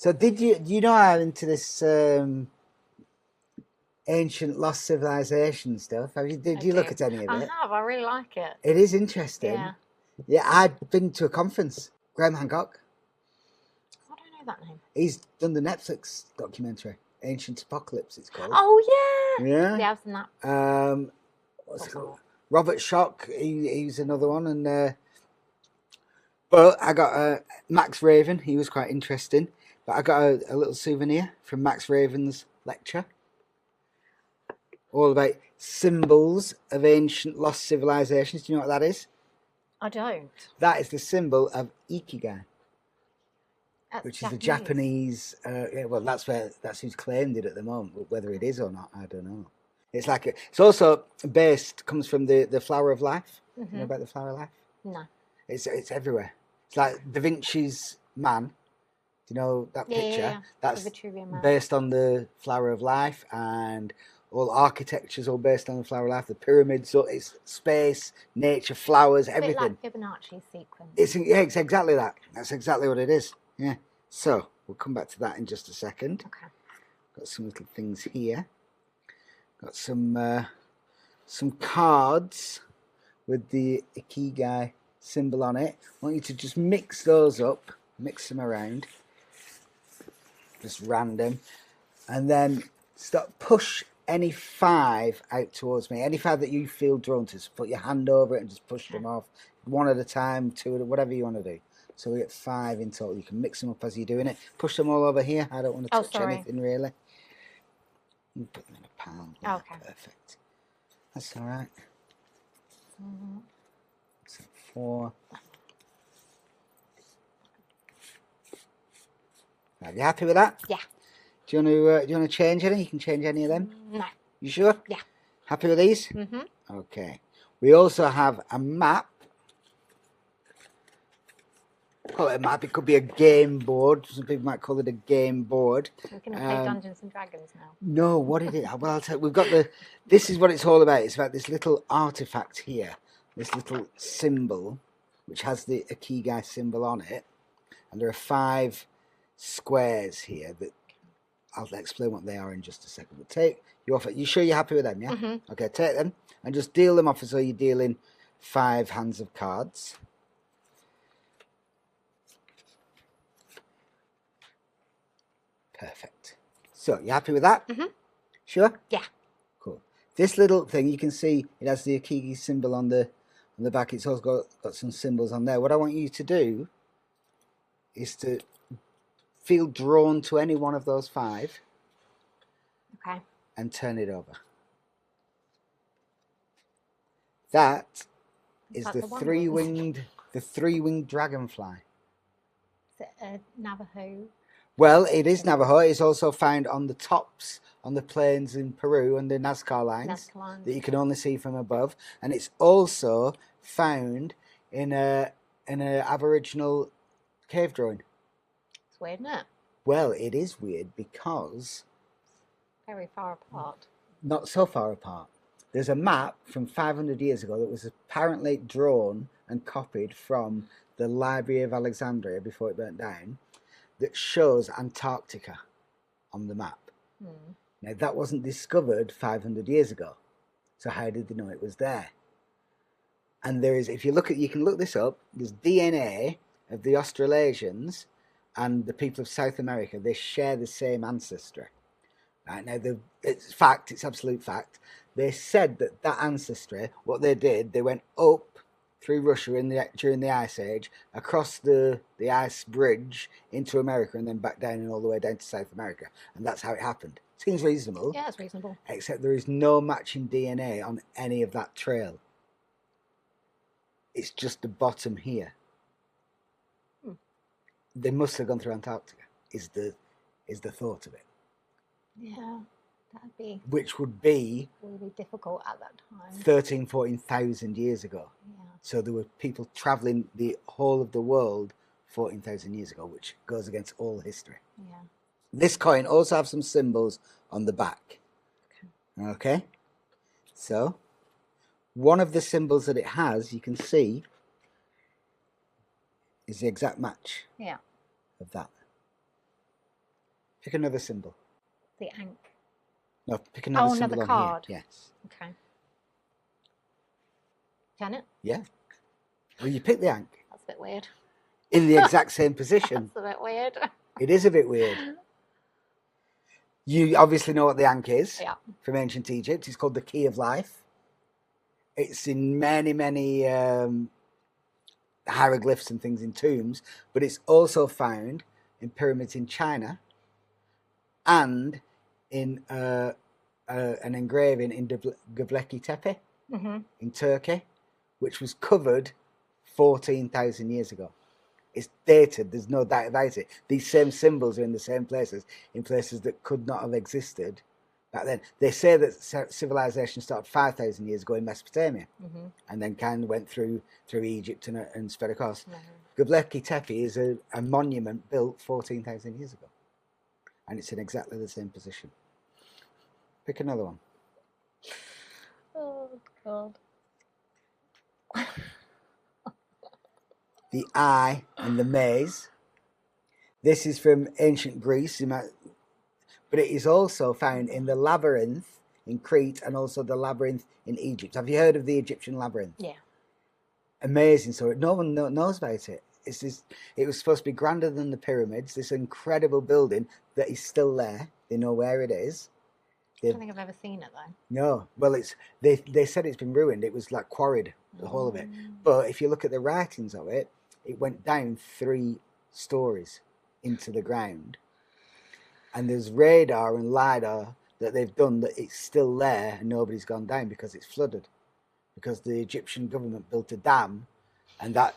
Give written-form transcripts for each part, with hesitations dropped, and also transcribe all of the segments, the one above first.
So do you know I'm into this ancient lost civilization stuff? Did you look at any of it? I have. I really like it. It is interesting. Yeah. Yeah, I'd been to a conference. Graham Hancock. I don't know that name. He's done the Netflix documentary, Ancient Apocalypse. It's called. Oh yeah. Yeah. Yeah, I've seen that. What's it called? Robert Schock. He's another one, and but I got Max Raven. He was quite interesting. But I got a little souvenir from Max Raven's lecture, all about symbols of ancient lost civilizations. Do you know what that is? I don't. That is the symbol of Ikigai, which is the Japanese. Japanese. Well, that's who's claimed it at the moment. Whether it is or not, I don't know. It's like it's also comes from the flower of life. You know about the flower of life? No. It's everywhere. It's like Da Vinci's Man. Do you know that picture? Yeah. That's based on the flower of life, and all architecture's all based on the flower of life. The pyramids, so it's space, nature, flowers, everything. It's a bit like Fibonacci sequence. It's exactly that. That's exactly what it is. Yeah. So we'll come back to that in just a second. Okay. Got some little things here. Got some cards with the Ikigai symbol on it. I want you to just mix those up, mix them around, just random, and then push any 5 out towards me. Any 5 that you feel drawn to. Just put your hand over it and just push them off, one at a time, 2 at a, whatever you want to do. So we get 5 in total. You can mix them up as you're doing it. Push them all over here. I don't want to touch anything really. You put them in a palm. Yeah, okay. Perfect. That's all right. So 4. Are you happy with that? Yeah. Do you want to change any? You can change any of them. No. You sure? Yeah. Happy with these? Mm-hmm. Okay. We also have a map. Call it a map. It could be a game board. Some people might call it a game board. We're going to play Dungeons and Dragons now. No, what it is? Well, I'll tell you. We've got this is what it's all about. It's about this little artifact here. This little symbol, which has the Ikigai symbol on it. And there are 5 squares here that I'll explain what they are in just a second. But take you off it. You sure you're happy with them, yeah? Mm-hmm. Okay, take them and just deal them off as though you're dealing 5 hands of cards. Perfect. So, you happy with that? Mm-hmm. Sure? Yeah. Cool. This little thing, you can see it has the Ikigai symbol on the back. It's also got some symbols on there. What I want you to do is to feel drawn to any one of those 5. Okay. And turn it over. That is the three-winged dragonfly. Is it a Navajo? Well, it is Navajo. It's also found on the tops, on the plains in Peru and the Nazca lines that you can only see from above. And it's also found in an Aboriginal cave drawing. It's weird, isn't it? Well, it is weird because... Very far apart. Not so far apart. There's a map from 500 years ago that was apparently drawn and copied from the Library of Alexandria before it burnt down that shows Antarctica on the map. Now, that wasn't discovered 500 years ago. So how did they know it was there? And there is, if you look at, you can look this up, there's DNA of the Australasians and the people of South America. They share the same ancestry. Right now, it's fact, it's absolute fact. They said that ancestry, what they did, they went up through Russia during the Ice Age, across the ice bridge into America, and then back down and all the way down to South America. And that's how it happened. Seems reasonable. Yeah, it's reasonable. Except there is no matching DNA on any of that trail. It's just the bottom here. They must have gone through Antarctica, is the thought of it. Yeah, that'd be... Which would be... really difficult at that time. 13,000, 14,000 years ago. Yeah. So there were people travelling the whole of the world 14,000 years ago, which goes against all history. Yeah. This coin also has some symbols on the back. Okay? So, one of the symbols that it has, you can see, is the exact match of that. Pick another symbol. The Ankh. No, pick another Oh, symbol another on card. here. Yes. Okay. Can it? Yeah. Well, you pick the Ankh That's a bit weird. in the exact same position. That's a bit weird. It is a bit weird. You obviously know what the Ankh is from ancient Egypt. It's called the Key of Life. It's in many, many hieroglyphs and things in tombs, but it's also found in pyramids in China and in an engraving in Göbekli Tepe in Turkey, which was covered 14,000 years ago. It's dated, there's no doubt about it. These same symbols are in the same places, in places that could not have existed back then. They say that civilization started 5,000 years ago in Mesopotamia, and then kind of went through Egypt and spread across. Göbekli Tepe is a monument built 14,000 years ago, and it's in exactly the same position. Pick another one. Oh, God. The eye and the maze. This is from ancient Greece, but it is also found in the labyrinth in Crete and also the labyrinth in Egypt. Have you heard of the Egyptian labyrinth? Yeah. Amazing story. No one knows about it. It was supposed to be grander than the pyramids. This incredible building that is still there. They know where it is. I don't think I've ever seen it though. No, well, they said it's been ruined. It was like quarried, the whole of it. But if you look at the writings of it, it went down 3 stories into the ground, and there's radar and lidar that they've done that it's still there and nobody's gone down because it's flooded, because the Egyptian government built a dam, and that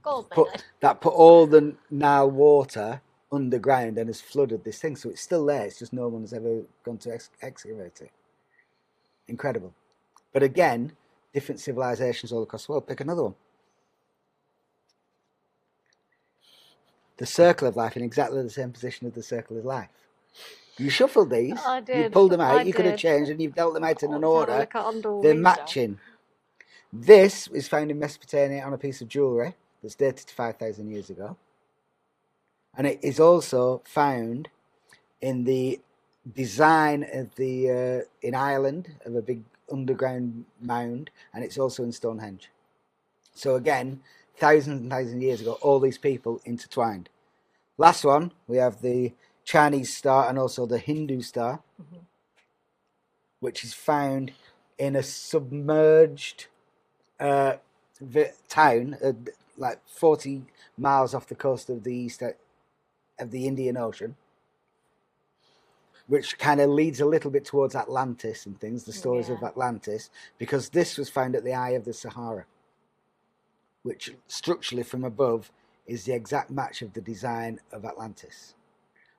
put all the Nile water underground and has flooded this thing, so it's still there. It's just no one has ever gone to excavate it. Incredible. But again, different civilizations all across the world. Pick another one. The circle of life in exactly the same position as the circle of life. You shuffled these. I did. You pulled them out. You could have changed, and you've dealt them out in an order. They're matching. This is found in Mesopotamia on a piece of jewellery that's dated to 5,000 years ago. And it is also found in the design of in Ireland of a big underground mound, and it's also in Stonehenge. So again, thousands and thousands of years ago, all these people intertwined. Last one, we have the Chinese star and also the Hindu star, which is found in a submerged town, like 40 miles off the coast of the Indian Ocean, which kind of leads a little bit towards Atlantis and things, the stories of Atlantis, because this was found at the eye of the Sahara, which structurally from above is the exact match of the design of Atlantis.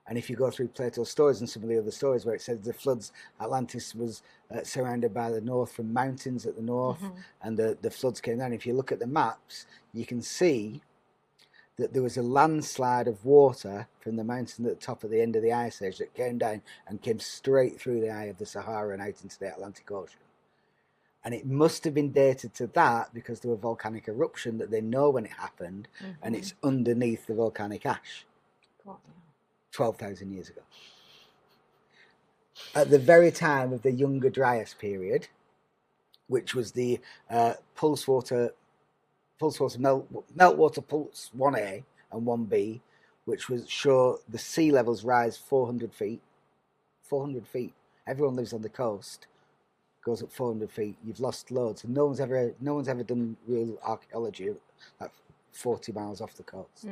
And if you go through Plato's stories and some of the other stories where it says the floods, Atlantis was surrounded by the north from mountains at the north, and the floods came down. If you look at the maps, you can see that there was a landslide of water from the mountain at the top of the end of the ice age that came down and came straight through the eye of the Sahara and out into the Atlantic Ocean. And it must have been dated to that because there was a volcanic eruption that they know when it happened, and it's underneath the volcanic ash 12,000 years ago. At the very time of the Younger Dryas period, which was the meltwater pulse 1A and 1B, which was show the sea levels rise 400 feet. 400 feet. Everyone lives on the coast. Goes up 400 feet. You've lost loads, and no one's ever done real archaeology like 40 miles off the coast.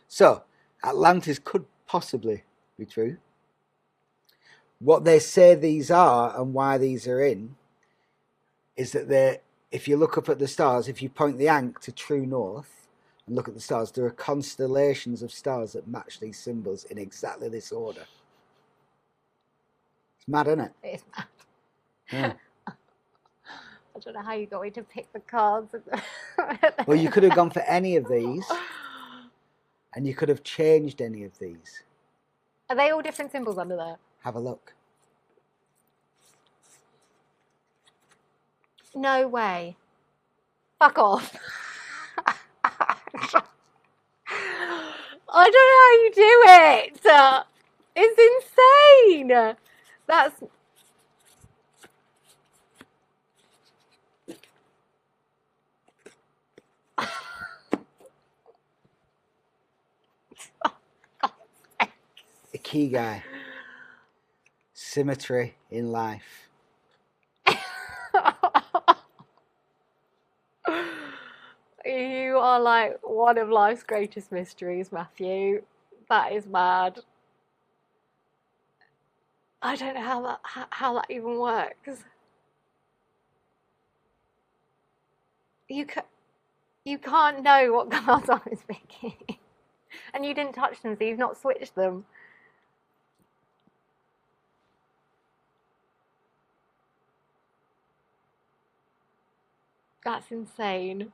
So Atlantis could possibly be true. What they say these are and why these are in is that if you look up at the stars, if you point the Ankh to true north and look at the stars, there are constellations of stars that match these symbols in exactly this order. It's mad, isn't it? It's mad. Yeah. I don't know how you got me to pick the cards. Well, you could have gone for any of these, and you could have changed any of these. Are they all different symbols under there? Have a look. No way. Fuck off. I don't know how you do it. It's insane. That's... Ikigai. Symmetry in life. You are like one of life's greatest mysteries, Matthew. That is mad. I don't know how that even works. You can't know what cards I was picking, and you didn't touch them, so you've not switched them. That's insane.